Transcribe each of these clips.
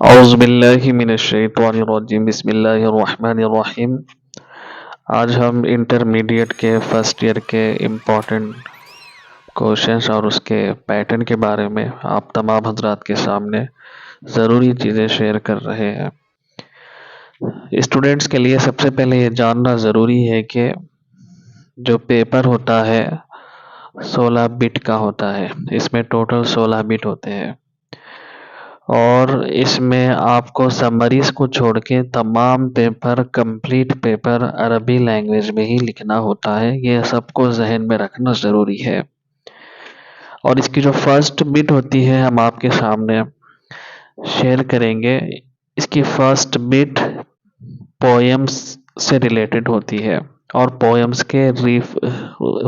औज़ुबिल्लाहिमिनश्शैतानिर्रजीम बिस्मिल्लाहिर्रहमानिर्रहीम। आज हम इंटरमीडिएट के फर्स्ट ईयर के इम्पोर्टेंट क्वेश्चंस और उसके पैटर्न के बारे में आप तमाम हजरात के सामने ज़रूरी चीज़ें शेयर कर रहे हैं। स्टूडेंट्स के लिए सबसे पहले ये जानना ज़रूरी है कि जो पेपर होता है 16 बिट का होता है। इसमें टोटल 16 बिट होते हैं और इसमें आपको समरीज को छोड़ के तमाम पेपर कंप्लीट पेपर अरबी लैंग्वेज में ही लिखना होता है। ये सबको जहन में रखना ज़रूरी है। और इसकी जो फर्स्ट बिट होती है हम आपके सामने शेयर करेंगे। इसकी फर्स्ट बिट पोएम्स से रिलेटेड होती है और पोएम्स के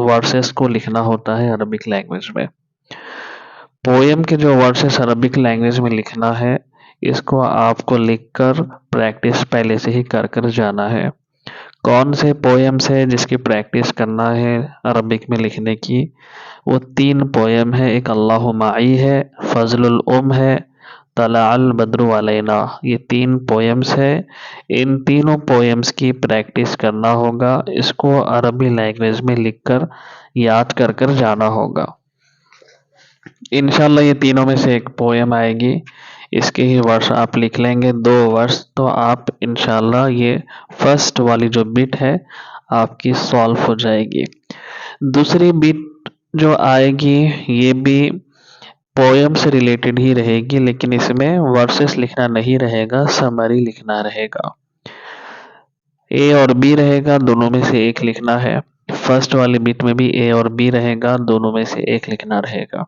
वर्सेस को लिखना होता है अरबिक लैंग्वेज में। पोएम के जो वर्सेस अरबिक लैंग्वेज में लिखना है, इसको आपको लिखकर प्रैक्टिस पहले से ही कर कर जाना है। कौन से पोएम्स है जिसकी प्रैक्टिस करना है अरबिक में लिखने की? वो 3 पोएम है। एक अल्लाहु माई है, फजलुल उम है, तलाअल बद्रु अलैना। ये 3 पोएम्स है। इन तीनों पोएम्स की प्रैक्टिस करना होगा। इसको अरबी लैंग्वेज में लिखकर याद कर कर जाना होगा। इंशाल्लाह ये तीनों में से एक पोएम आएगी, इसके ही वर्स आप लिख लेंगे 2 वर्स, तो आप इंशाल्लाह ये फर्स्ट वाली जो बिट है आपकी सॉल्व हो जाएगी। दूसरी बिट जो आएगी ये भी पोएम से रिलेटेड ही रहेगी, लेकिन इसमें वर्सेस लिखना नहीं रहेगा, समरी लिखना रहेगा। ए और बी रहेगा, दोनों में से एक लिखना है। फर्स्ट वाली बिट में भी ए और बी रहेगा, दोनों में से एक लिखना रहेगा।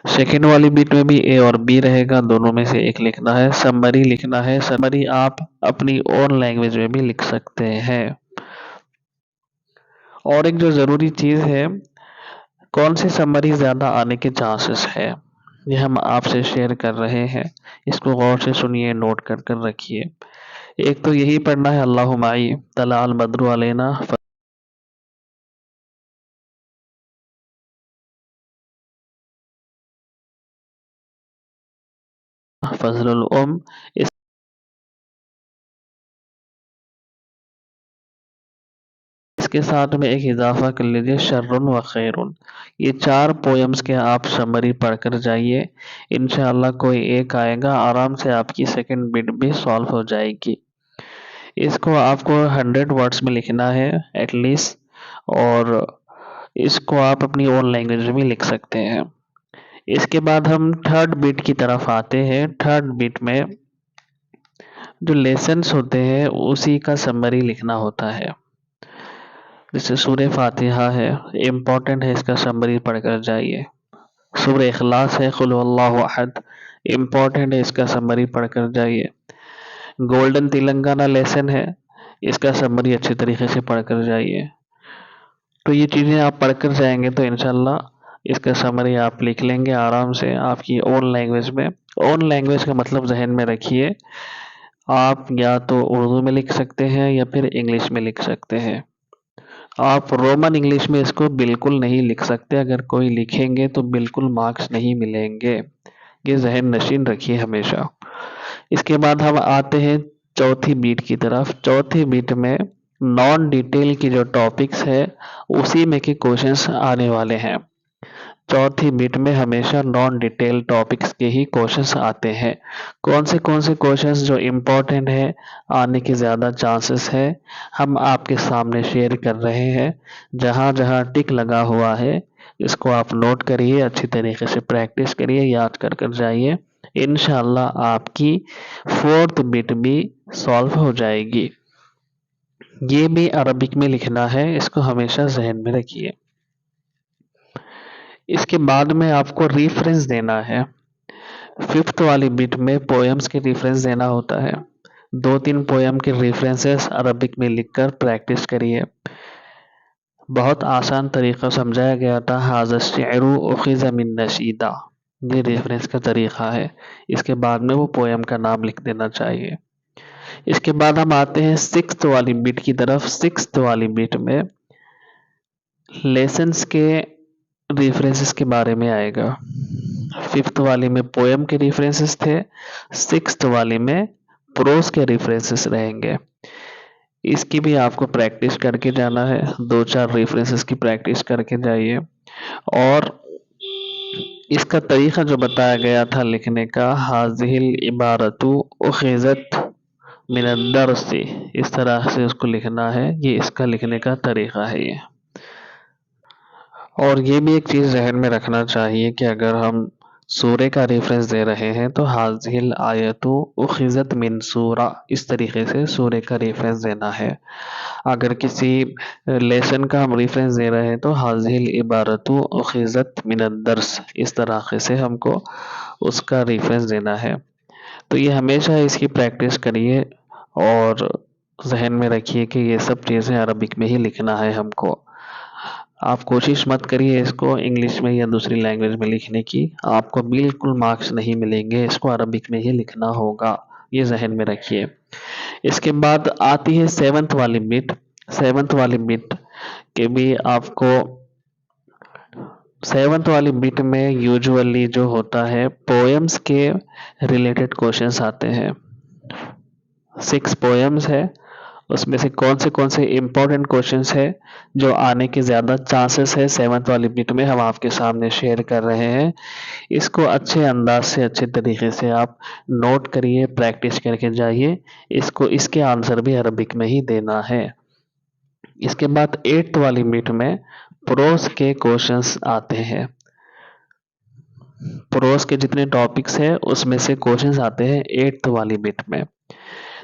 सेकेंड वाली बिट में भी ए और बी रहेगा, दोनों में से एक लिखना है। समरी लिखना है। समरी आप अपनी ओन लैंग्वेज में भी लिख सकते हैं। और एक जो ज़रूरी चीज़ है, कौन सी समरी ज़्यादा आने के चांसेस है, ये हम आपसे शेयर कर रहे हैं। इसको गौर से सुनिए, नोट कर कर रखिए। एक तो यही पढ़ना है अल्लाहु माई, तलाअल बद्रु अलैना, फजलुल उम। इसके साथ में एक इजाफा कर लीजिए, शर्रुन व खैरुन। ये 4 पोएम्स के आप समरी पढ़कर जाइए। इंशाअल्लाह कोई एक आएगा, आराम से आपकी सेकंड बिट भी सॉल्व हो जाएगी। इसको आपको 100 वर्ड्स में लिखना है एटलीस्ट, और इसको आप अपनी ओन लैंग्वेज में लिख सकते हैं। इसके बाद हम थर्ड बिट की तरफ आते हैं। थर्ड बिट में जो लेसन्स होते हैं उसी का समरी लिखना होता है। जैसे सूरह फातिहा है, इम्पोर्टेंट है, इसका समरी पढ़कर जाइए। सूरह इखलास है, कुल हुवल्लाहु अहद, इम्पोर्टेंट है, इसका समरी पढ़कर जाइए। गोल्डन तेलंगाना लेसन है, इसका समरी अच्छे तरीके से पढ़कर जाइए। तो ये चीज़ें आप पढ़कर जाएंगे तो इंशाल्लाह इसका समरी आप लिख लेंगे आराम से आपकी ओन लैंग्वेज में। ओन लैंग्वेज का मतलब जहन में रखिए, आप या तो उर्दू में लिख सकते हैं या फिर इंग्लिश में लिख सकते हैं। आप रोमन इंग्लिश में इसको बिल्कुल नहीं लिख सकते। अगर कोई लिखेंगे तो बिल्कुल मार्क्स नहीं मिलेंगे। ये जहन नशीन रखिए हमेशा। इसके बाद हम आते हैं चौथी बीट की तरफ। चौथी बीट में नॉन डिटेल की जो टॉपिक्स है उसी में के क्वेश्चंस आने वाले हैं। चौथी बिट में हमेशा नॉन डिटेल टॉपिक्स के ही क्वेश्चंस आते हैं। कौन से क्वेश्चंस जो इम्पोर्टेंट है, आने के ज़्यादा चांसेस है, हम आपके सामने शेयर कर रहे हैं। जहाँ जहाँ टिक लगा हुआ है इसको आप नोट करिए, अच्छी तरीके से प्रैक्टिस करिए, याद कर कर जाइए। इंशाल्लाह आपकी फोर्थ बिट भी सॉल्व हो जाएगी। ये भी अरबिक में लिखना है, इसको हमेशा जहन में रखिए। इसके बाद में आपको रेफरेंस देना है। फिफ्थ वाली बिट में पोएम्स के रेफरेंस देना होता है। 2-3 पोएम के रेफरेंसेस अरबिक में लिखकर प्रैक्टिस करिए। बहुत आसान तरीका समझाया गया था, हाज़ा शिअरु उखिज़ मिन नशीदा, ये रेफरेंस का तरीका है। इसके बाद में वो पोएम का नाम लिख देना चाहिए। इसके बाद हम आते हैं सिक्स्थ वाली बिट की तरफ। सिक्स्थ वाली बिट में लेसन्स के रेफरेंसेस के बारे में आएगा। 5th वाली में पोएम के रेफरेंसेस थे, 6th वाली में प्रोज के रेफरेंसेस रहेंगे। इसकी भी आपको प्रैक्टिस करके जाना है, 2-4 रेफरेंसेस की प्रैक्टिस करके जाइए। और इसका तरीका जो बताया गया था लिखने का, हाज़िहिल इबारतु उखिज़त मिनद दर्सी, इस तरह से उसको लिखना है, ये इसका लिखने का तरीका है ये। और ये भी एक चीज़ ज़हन में रखना चाहिए कि अगर हम सूरे का रेफरेंस दे रहे हैं तो हाज़िहिल आयतु उखिज़त मिन सूरा, इस तरीके से सूरे का रेफरेंस देना है। अगर किसी लेसन का हम रेफरेंस दे रहे हैं तो हाज़िहिल इबारतु उखिज़त मिनद दर्स, इस तरीके से हमको उसका रेफरेंस देना है। तो ये हमेशा इसकी प्रैक्टिस करिए और ज़हन में रखिए कि ये सब चीज़ें अरबिक में ही लिखना है हमको। आप कोशिश मत करिए इसको इंग्लिश में या दूसरी लैंग्वेज में लिखने की, आपको बिल्कुल मार्क्स नहीं मिलेंगे, इसको अरबिक में ही लिखना होगा, ये ज़हन में रखिए। इसके बाद आती है 7th वाली बिट। 7th वाली बिट के भी आपको 7th वाली बिट में यूजुअली जो होता है पोएम्स के रिलेटेड क्वेश्चंस आते हैं। 6 पोएम्स है, उसमें से कौन से इम्पोर्टेंट क्वेश्चंस है जो आने के ज़्यादा चांसेस है 7th वाली बिट में, हम आपके सामने शेयर कर रहे हैं। इसको अच्छे अंदाज से, अच्छे तरीके से आप नोट करिए, प्रैक्टिस करके जाइए। इसको इसके आंसर भी अरबिक में ही देना है। इसके बाद 8th वाली बिट में प्रोज के क्वेश्चंस आते हैं। प्रोज के जितने टॉपिक्स हैं उसमें से क्वेश्चंस आते हैं 8th वाली बिट में।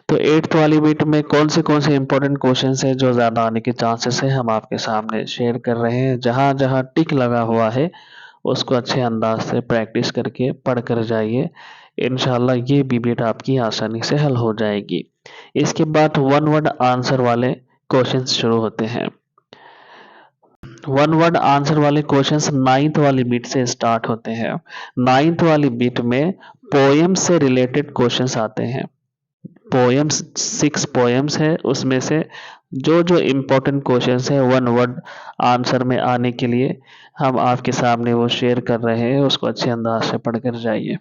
तो 8th वाली बिट में कौन से इंपॉर्टेंट क्वेश्चंस है जो ज़्यादा आने के चांसेस है, हम आपके सामने शेयर कर रहे हैं। जहां जहां टिक लगा हुआ है उसको अच्छे अंदाज से प्रैक्टिस करके पढ़ कर जाइए। इंशाल्लाह ये भी बिट आपकी आसानी से हल हो जाएगी। इसके बाद वन वर्ड आंसर वाले क्वेश्चंस शुरू होते हैं। वन वर्ड आंसर वाले क्वेश्चंस 9th वाली बिट से स्टार्ट होते हैं। 9th वाली बिट में पोएम से रिलेटेड क्वेश्चंस आते हैं। पोएम्स 6 पोएम्स है, उसमें से जो इम्पोर्टेंट क्वेश्चंस है वन वर्ड आंसर में आने के लिए हम आपके सामने वो शेयर कर रहे हैं, उसको अच्छे अंदाज से पढ़कर जाइए।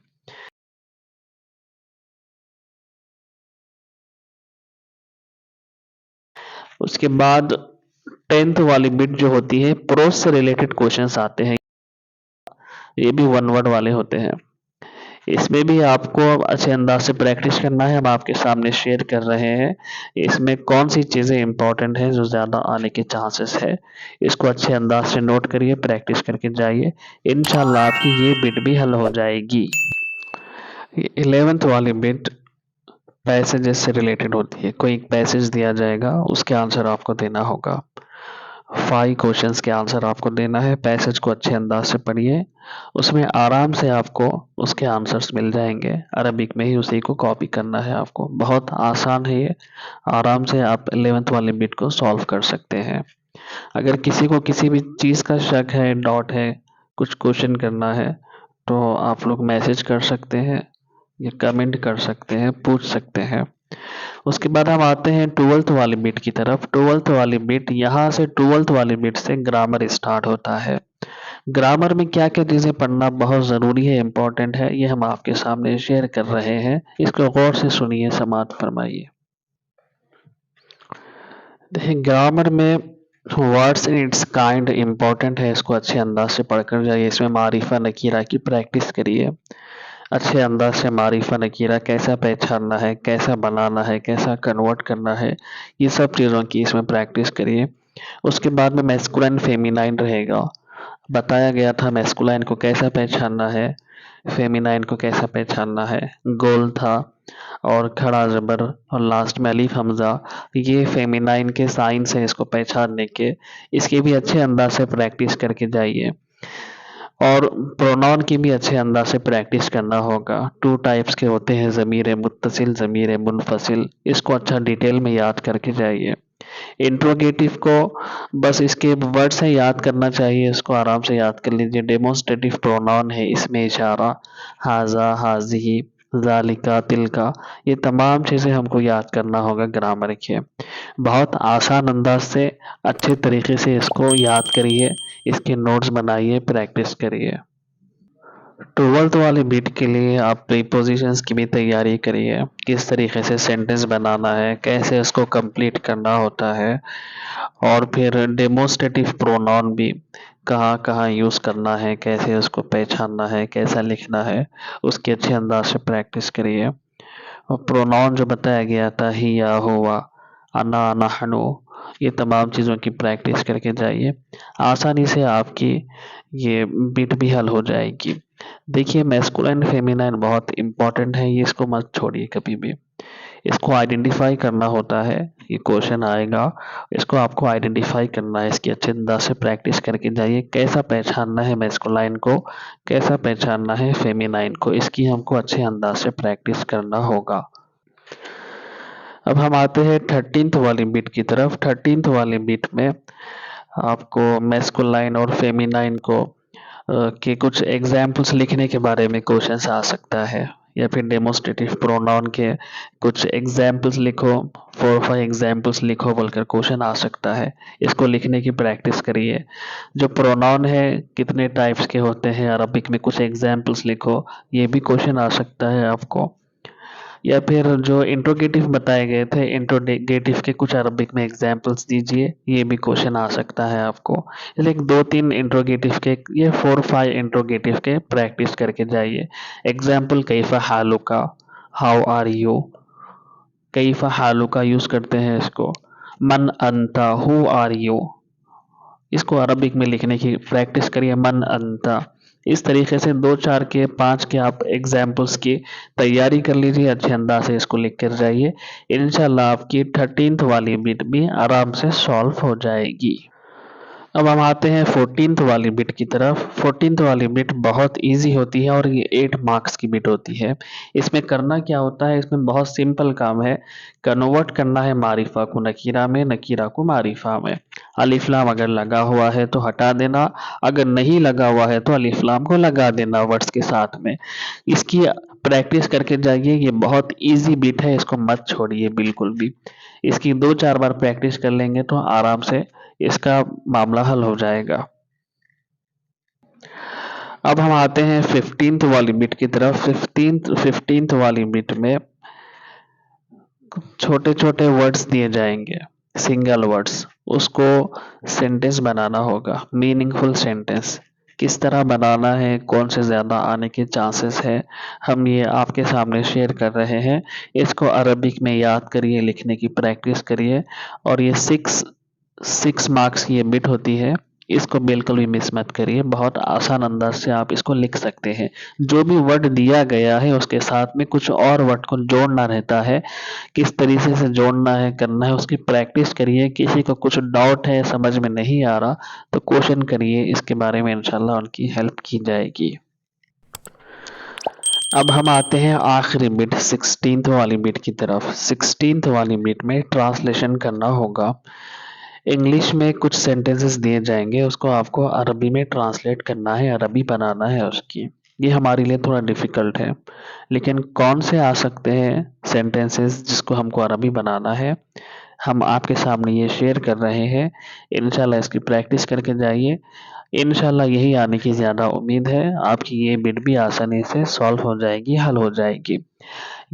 उसके बाद 10th वाली बिट जो होती है प्रोज से रिलेटेड क्वेश्चंस आते हैं, ये भी वन वर्ड वाले होते हैं। इसमें भी आपको अच्छे अंदाज से प्रैक्टिस करना है, हम आपके सामने शेयर कर रहे हैं। इसमें कौन सी चीज़ें इंपॉर्टेंट है जो ज़्यादा आने के चांसेस है, इसको अच्छे अंदाज से नोट करिए, प्रैक्टिस करके जाइए। इंशाल्लाह आपकी ये बिट भी हल हो जाएगी। 11th वाली बिट पैसेजेस से रिलेटेड होती है। कोई पैसेज दिया जाएगा, उसके आंसर आपको देना होगा। 5 क्वेश्चंस के आंसर आपको देना है। पैसेज को अच्छे अंदाज से पढ़िए, उसमें आराम से आपको उसके आंसर्स मिल जाएंगे। अरबिक में ही उसी को कॉपी करना है आपको, बहुत आसान है ये। आराम से आप 11th वाले बिट को सॉल्व कर सकते हैं। अगर किसी को किसी भी चीज़ का शक है, डाउट है, कुछ क्वेश्चन करना है तो आप लोग मैसेज कर सकते हैं या कमेंट कर सकते हैं, पूछ सकते हैं। उसके बाद हम आते हैं 12th वाली बिट की तरफ। 12th वाली बिट, यहाँ से 12th वाली बिट से ग्रामर स्टार्ट होता है। ग्रामर में क्या क्या चीज़ें पढ़ना बहुत ज़रूरी है, इम्पोर्टेंट है, ये हम आपके सामने शेयर कर रहे हैं। इसको गौर से सुनिए, समाप्त फरमाइए। देखिए ग्रामर में words in its kind important है, इसको अच्छे अंदाज से पढ़कर जाइए। इसमें मारिफा नकीरा की प्रैक्टिस करिए, अच्छे अंदाज से मारिफा नकीरा कैसा पहचानना है, कैसा बनाना है, कैसा कन्वर्ट करना है, ये सब चीज़ों की इसमें प्रैक्टिस करिए। उसके बाद में मैस्कुलाइन फेमिनाइन रहेगा। बताया गया था मैस्कुलाइन को कैसा पहचानना है, फेमिनाइन को कैसा पहचानना है। गोल था और खड़ा जबर और लास्ट में अलीफ हमजा, ये फेमिनाइन के साइंस हैं इसको पहचानने के। इसकी भी अच्छे अंदाज से प्रैक्टिस करके जाइए। और प्रोनाउन की भी अच्छे अंदाज से प्रैक्टिस करना होगा। 2 टाइप्स के होते हैं, ज़मीर मुत्तसिल, ज़मीर मुनफसिल, इसको अच्छा डिटेल में याद करके जाइए। इंट्रोगेटिव को बस इसके वर्ड से याद करना चाहिए, इसको आराम से याद कर लीजिए। डेमोन्स्ट्रेटिव प्रोनाउन है, इसमें इशारा, हाजा, हाजिही, ज़ालिका, तिलका, ये तमाम चीज़ें हमको याद करना होगा ग्रामर के। बहुत आसान अंदाज से अच्छे तरीके से इसको याद करिए, इसके नोट्स बनाइए, प्रैक्टिस करिए। ट्वेल्थ वाले बिट के लिए आप प्रीपोजिशंस की भी तैयारी करिए, किस तरीके से सेंटेंस बनाना है, कैसे उसको कंप्लीट करना होता है, और फिर डेमोस्ट्रेटिव प्रोनाउन भी कहाँ कहाँ यूज़ करना है, कैसे उसको पहचानना है, कैसा लिखना है, उसकी अच्छे अंदाज से प्रैक्टिस करिए। और प्रोनाउन जो बताया गया था ही, या, हुआ, अना, नहनु, ये तमाम चीज़ों की प्रैक्टिस करके जाइए। आसानी से आपकी ये बिट भी हल हो जाएगी। देखिए, मैस्कुलाइन फेमिनाइन बहुत इंपॉर्टेंट है, ये इसको मत छोड़िए कभी भी। इसको आइडेंटिफाई करना होता है, ये क्वेश्चन आएगा, इसको आपको आइडेंटिफाई करना है, इसकी अच्छे अंदाज से प्रैक्टिस करके जाइए। कैसा पहचानना है मैस्कुलाइन को, कैसा पहचानना है फेमिनाइन को, इसकी हमको अच्छे अंदाज से प्रैक्टिस करना होगा। अब हम आते हैं 13th वाली बिट की तरफ। 13th वाली बिट में आपको मैस्कुलाइन और फेमिनाइन को के कुछ एग्जाम्पल्स लिखने के बारे में क्वेश्चंस आ सकता है, या फिर डेमोस्ट्रेटिव प्रोनाउन के कुछ एग्जाम्पल्स लिखो, 4-5 एग्जाम्पल्स लिखो बोलकर क्वेश्चन आ सकता है। इसको लिखने की प्रैक्टिस करिए। जो प्रोनाउन है कितने टाइप्स के होते हैं, अरबिक में कुछ एग्जाम्पल्स लिखो, ये भी क्वेश्चन आ सकता है आपको। या फिर जो इंट्रोगेटिव बताए गए थे, इंट्रोगेटिव के कुछ अरबिक में एग्जाम्पल्स दीजिए, ये भी क्वेश्चन आ सकता है आपको। इसलिए 2-3 इंट्रोगेटिव के, ये 4-5 इंट्रोगेटिव के प्रैक्टिस करके जाइए। एग्जाम्पल, कैफा हालुका, हाउ आर यू, कैफा हालुका यूज करते हैं इसको। मन अंता, हु आर यू, इसको अरबिक में लिखने की प्रैक्टिस करिए, मन अंता। इस तरीके से 2-4 के 5 के आप एग्जाम्पल्स की तैयारी कर लीजिए, अच्छे अंदाज से इसको लिख कर जाइए। इंशाल्लाह आपकी 13th वाली बिट भी आराम से सॉल्व हो जाएगी। अब हम आते हैं 14th वाली बिट की तरफ। 14th वाली बिट बहुत इजी होती है और ये 8 मार्क्स की बिट होती है। इसमें करना क्या होता है, इसमें बहुत सिंपल काम है। कन्वर्ट करना है मारिफा को नकीरा में, नकीरा को मारिफा में। अलिफ लाम अगर लगा हुआ है तो हटा देना, अगर नहीं लगा हुआ है तो अलिफ लाम को लगा देना वर्ड्स के साथ में। इसकी प्रैक्टिस करके जाइए, ये बहुत इजी बिट है, इसको मत छोड़िए बिल्कुल भी। इसकी 2-4 बार प्रैक्टिस कर लेंगे तो आराम से इसका मामला हल हो जाएगा। अब हम आते हैं 15th वाली बिट की तरफ। 15th वाली बिट में छोटे छोटे वर्ड्स दिए जाएंगे, सिंगल वर्ड्स, उसको सेंटेंस बनाना होगा, मीनिंगफुल सेंटेंस। किस तरह बनाना है, कौन से ज़्यादा आने के चांसेस है, हम ये आपके सामने शेयर कर रहे हैं। इसको अरबिक में याद करिए, लिखने की प्रैक्टिस करिए। और ये 6 मार्क्स की ये बिट होती है, इसको बिल्कुल भी मिस मत करिए। बहुत आसान अंदाज से आप इसको लिख सकते हैं। जो भी वर्ड दिया गया है उसके साथ में कुछ और वर्ड को जोड़ना रहता है, किस तरीके से जोड़ना है, करना है, उसकी प्रैक्टिस करिए। किसी को कुछ डाउट है, समझ में नहीं आ रहा, तो क्वेश्चन करिए, इसके बारे में इंशाल्लाह उनकी हेल्प की जाएगी। अब हम आते हैं आखिरी बिट 16th वाली बिट की तरफ। 16th वाली बिट में ट्रांसलेशन करना होगा। इंग्लिश में कुछ सेंटेंसेस दिए जाएंगे, उसको आपको अरबी में ट्रांसलेट करना है, अरबी बनाना है उसकी। ये हमारे लिए थोड़ा डिफिकल्ट है, लेकिन कौन से आ सकते हैं सेंटेंसेस जिसको हमको अरबी बनाना है, हम आपके सामने ये शेयर कर रहे हैं। इंशाल्लाह इसकी प्रैक्टिस करके जाइए। इंशाल्लाह यही आने की ज़्यादा उम्मीद है, आपकी ये बिट भी आसानी से सॉल्व हो जाएगी, हल हो जाएगी।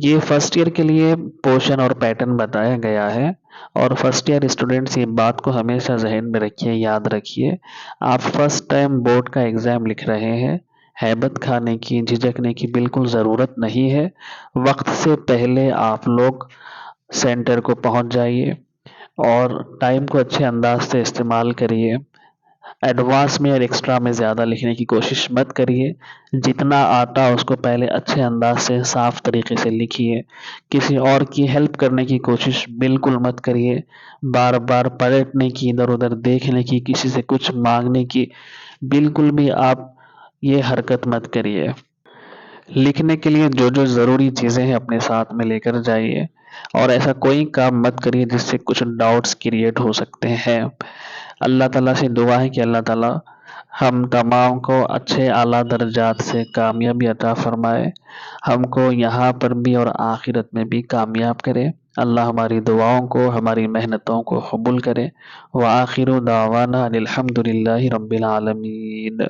ये फर्स्ट ईयर के लिए पोर्शन और पैटर्न बताया गया है, और फर्स्ट ईयर स्टूडेंट्स ये बात को हमेशा जहन में रखिए, याद रखिए। आप फर्स्ट टाइम बोर्ड का एग्ज़ाम लिख रहे हैं, हैबत खाने की, झिझकने की बिल्कुल ज़रूरत नहीं है। वक्त से पहले आप लोग सेंटर को पहुंच जाइए और टाइम को अच्छे अंदाज से इस्तेमाल करिए। एडवांस में और एक्स्ट्रा में ज़्यादा लिखने की कोशिश मत करिए। जितना आता उसको पहले अच्छे अंदाज से साफ तरीके से लिखिए। किसी और की हेल्प करने की कोशिश बिल्कुल मत करिए। बार बार पलटने की, इधर उधर देखने की, किसी से कुछ मांगने की बिल्कुल भी आप ये हरकत मत करिए। लिखने के लिए जो जो ज़रूरी चीज़ें हैं अपने साथ में लेकर जाइए, और ऐसा कोई काम मत करिए जिससे कुछ डाउट्स क्रिएट हो सकते हैं। अल्लाह ताला से दुआ है कि अल्लाह ताला हम तमाम को अच्छे आला दर्जात से कामयाबी अता फरमाए, हमको यहाँ पर भी और आखिरत में भी कामयाब करे। अल्लाह हमारी दुआओं को, हमारी मेहनतों को कबूल करे। व आखिरु दावाना अनिल हम्दुलिल्लाहि रब्बिल आलमीन।